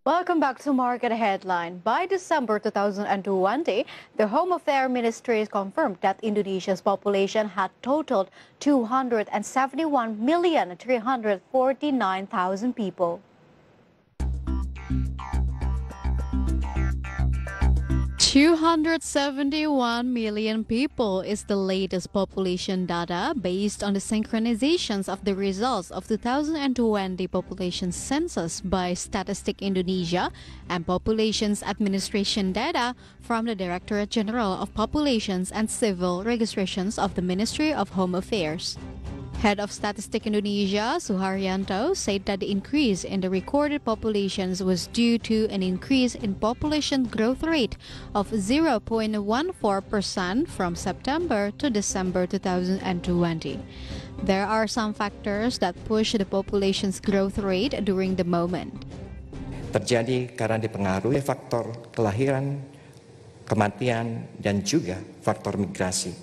Welcome back to Market Headline. By December 2020, the Home Affairs Ministry confirmed that Indonesia's population had totaled 271,349,000 people. 271 million people is the latest population data based on the synchronizations of the results of 2020 population census by Statistik Indonesia and Populations Administration data from the Directorate General of Populations and Civil Registrations of the Ministry of Home Affairs. Head of Statistik Indonesia, Suharyanto, said that the increase in the recorded populations was due to an increase in population growth rate of 0.14% from September to December 2020. There are some factors that push the population's growth rate during the moment. Terjadi karena dipengaruhi faktor kelahiran, kematian, dan juga faktor migrasi.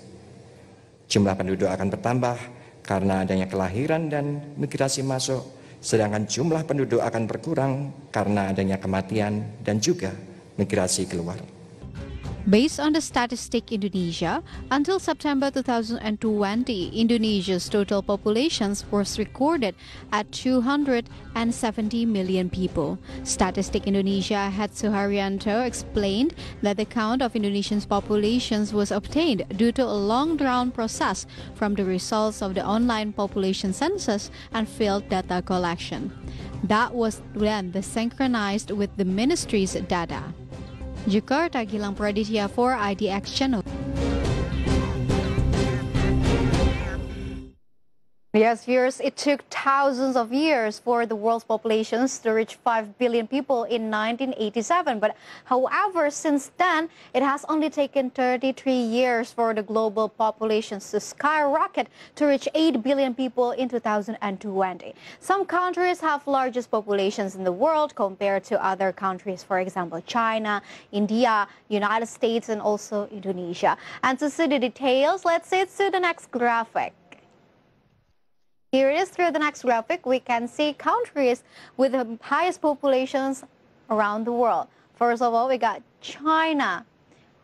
Jumlah penduduk akan bertambah karena adanya kelahiran dan migrasi masuk, sedangkan jumlah penduduk akan berkurang karena adanya kematian dan juga migrasi keluar. Based on the Statistik Indonesia, until September 2020, Indonesia's total populations was recorded at 270 million people. Statistik Indonesia head Suharyanto explained that the count of Indonesia's populations was obtained due to a long-drawn process from the results of the online population census and field data collection. That was then synchronized with the ministry's data. Jakarta, Gilang Praditya for IDX Channel. Yes, viewers, it took thousands of years for the world's populations to reach 5 billion people in 1987. But however, since then, it has only taken 33 years for the global populations to skyrocket to reach 8 billion people in 2020. Some countries have largest populations in the world compared to other countries, for example, China, India, United States, and also Indonesia. And to see the details, let's see to the next graphic. Here it is. Through the next graphic, we can see countries with the highest populations around the world. First of all, we got China,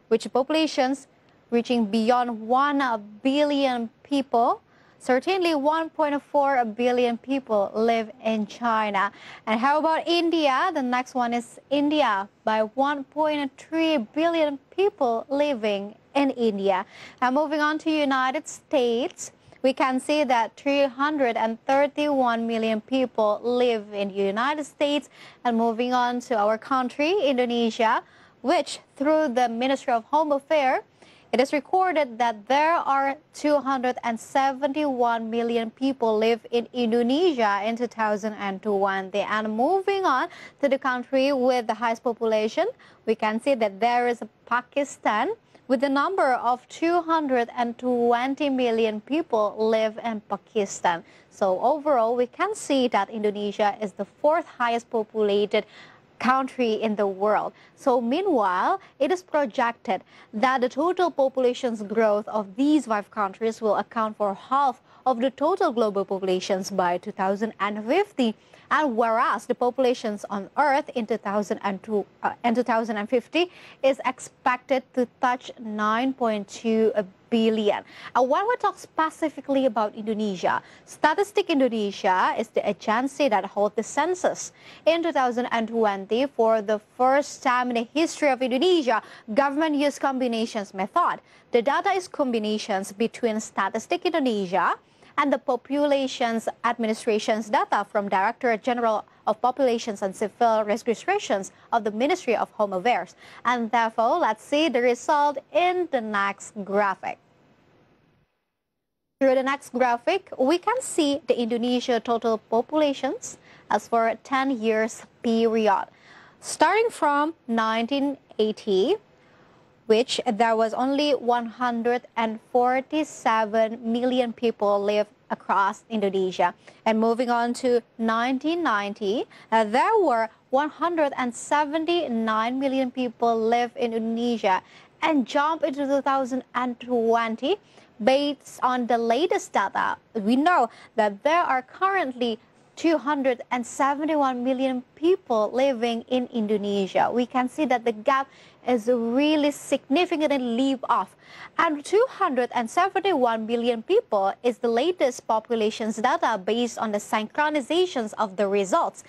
which populations reaching beyond 1 billion people. Certainly 1.4 billion people live in China. And how about India? The next one is India, by 1.3 billion people living in India. And moving on to United States, we can see that 331 million people live in the United States. And moving on to our country, Indonesia, which through the Ministry of Home Affairs, it is recorded that there are 271 million people live in Indonesia in 2020. And moving on to the country with the highest population, we can see that there is Pakistan, with the number of 220 million people live in Pakistan. So overall, we can see that Indonesia is the 4th highest populated country in the world. So meanwhile, it is projected that the total population's growth of these 5 countries will account for half of the total global populations by 2050. And whereas the populations on Earth in 2050 is expected to touch 9.2 billion. And when we talk specifically about Indonesia, Statistik Indonesia is the agency that holds the census. In 2020, for the first time in the history of Indonesia, government used combinations method. The data is combinations between Statistik Indonesia and the Populations Administration's data from Directorate General of Populations and Civil Registrations of the Ministry of Home Affairs. And therefore, let's see the result in the next graphic. Through the next graphic, we can see the Indonesia total populations as for a 10 years period. Starting from 1980, which there was only 147 million people live across Indonesia. And moving on to 1990, there were 179 million people live in Indonesia. And jump into 2020, based on the latest data, we know that there are currently 271 million people living in Indonesia. We can see that the gap is really significantly leap off. And 271 million people is the latest populations data based on the synchronizations of the results.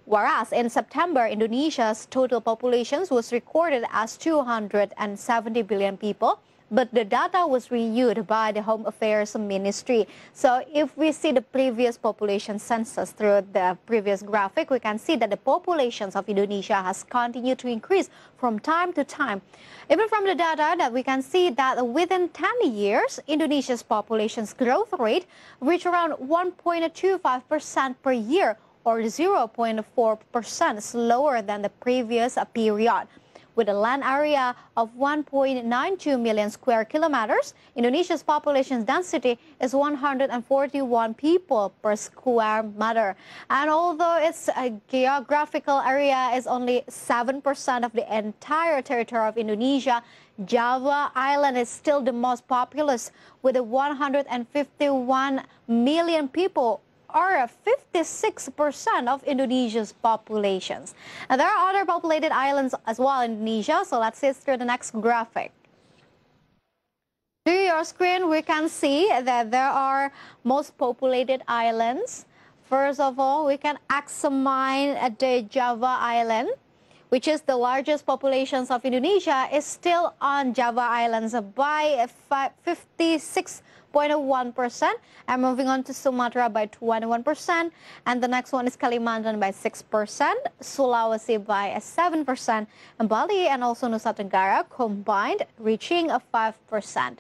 Whereas in September, Indonesia's total population was recorded as 270 billion people. But the data was reviewed by the Home Affairs Ministry. So if we see the previous population census through the previous graphic, we can see that the populations of Indonesia has continued to increase from time to time. Even from the data that we can see that within 10 years, Indonesia's population's growth rate reached around 1.25% per year, or 0.4% slower than the previous period. With a land area of 1.92 million square kilometers, Indonesia's population density is 141 people per square meter. And although its geographical area is only 7% of the entire territory of Indonesia, Java Island is still the most populous with 151 million people, or 56% of Indonesia's populations. And there are other populated islands as well in Indonesia, so let's see through the next graphic. To your screen, we can see that there are most populated islands. First of all, we can examine the Java Island, which is the largest populations of Indonesia, is still on Java Islands by 56.1%, and moving on to Sumatra by 21%, and the next one is Kalimantan by 6%, Sulawesi by 7%, and Bali and also Nusa Tenggara combined reaching 5%.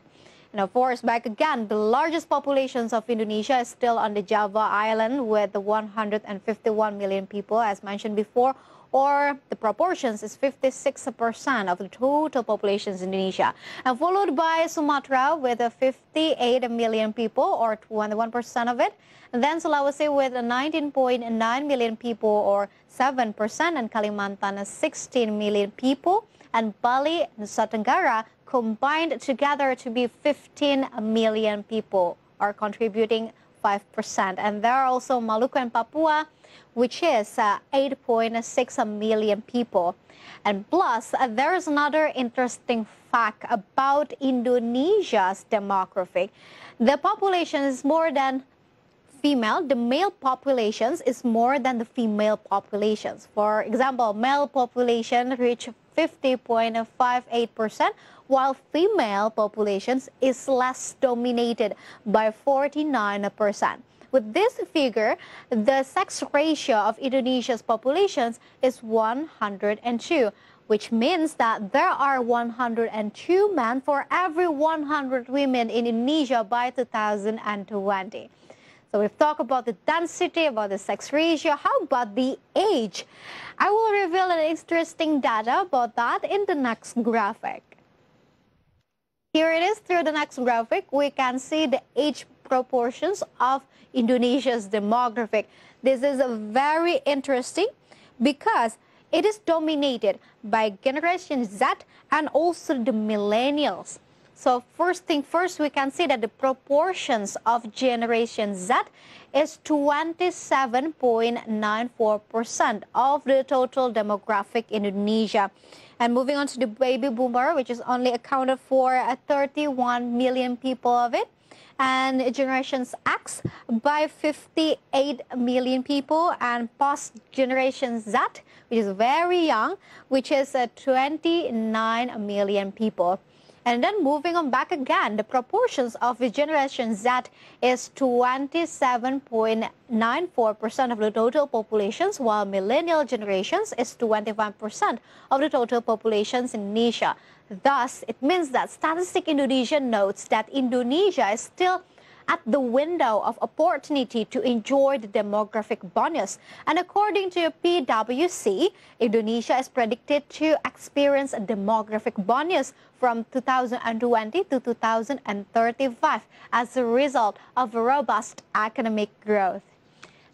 And of course, back again, the largest populations of Indonesia is still on the Java Island with 151 million people, as mentioned before, or the proportions is 56% of the total populations in Indonesia, and followed by Sumatra with 58 million people, or 21% of it, and then Sulawesi with 19.9 million people, or 7%, and Kalimantan 16 million people, and Bali and Nusa Tenggara combined together to be 15 million people, are contributing 5%. And there are also Maluku and Papua, which is 8.6 million people. And plus, there is another interesting fact about Indonesia's demographic. The population is more than female. The male populations is more than the female populations. For example, male population reach 50.58%, while female populations is less dominated by 49%. With this figure, the sex ratio of Indonesia's populations is 102, which means that there are 102 men for every 100 women in Indonesia by 2020. So we've talked about the density, about the sex ratio. How about the age? I will reveal an interesting data about that in the next graphic. Here it is. Through the next graphic, we can see the age proportions of Indonesia's demographic. This is very interesting because it is dominated by Generation Z and also the millennials. So first thing first, we can see that the proportions of Generation Z is 27.94% of the total demographic in Indonesia. And moving on to the baby boomer, which is only accounted for 31 million people of it, and Generation X by 58 million people, and post-Generation Z, which is very young, which is 29 million people. And then moving on back again, the proportions of the Generation Z is 27.94% of the total populations, while millennial generations is 25% of the total populations in Indonesia. Thus, it means that Statistic Indonesia notes that Indonesia is still at the window of opportunity to enjoy the demographic bonus. And according to PwC, Indonesia is predicted to experience a demographic bonus from 2020 to 2035 as a result of robust economic growth.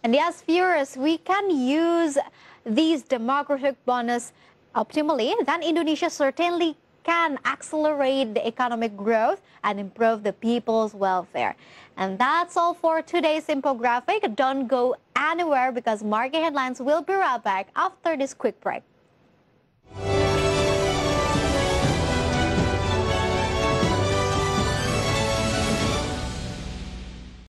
And yes, viewers, we can use these demographic bonus optimally, then Indonesia certainly can accelerate the economic growth and improve the people's welfare. And that's all for today's infographic. Don't go anywhere because market headlines will be right back after this quick break.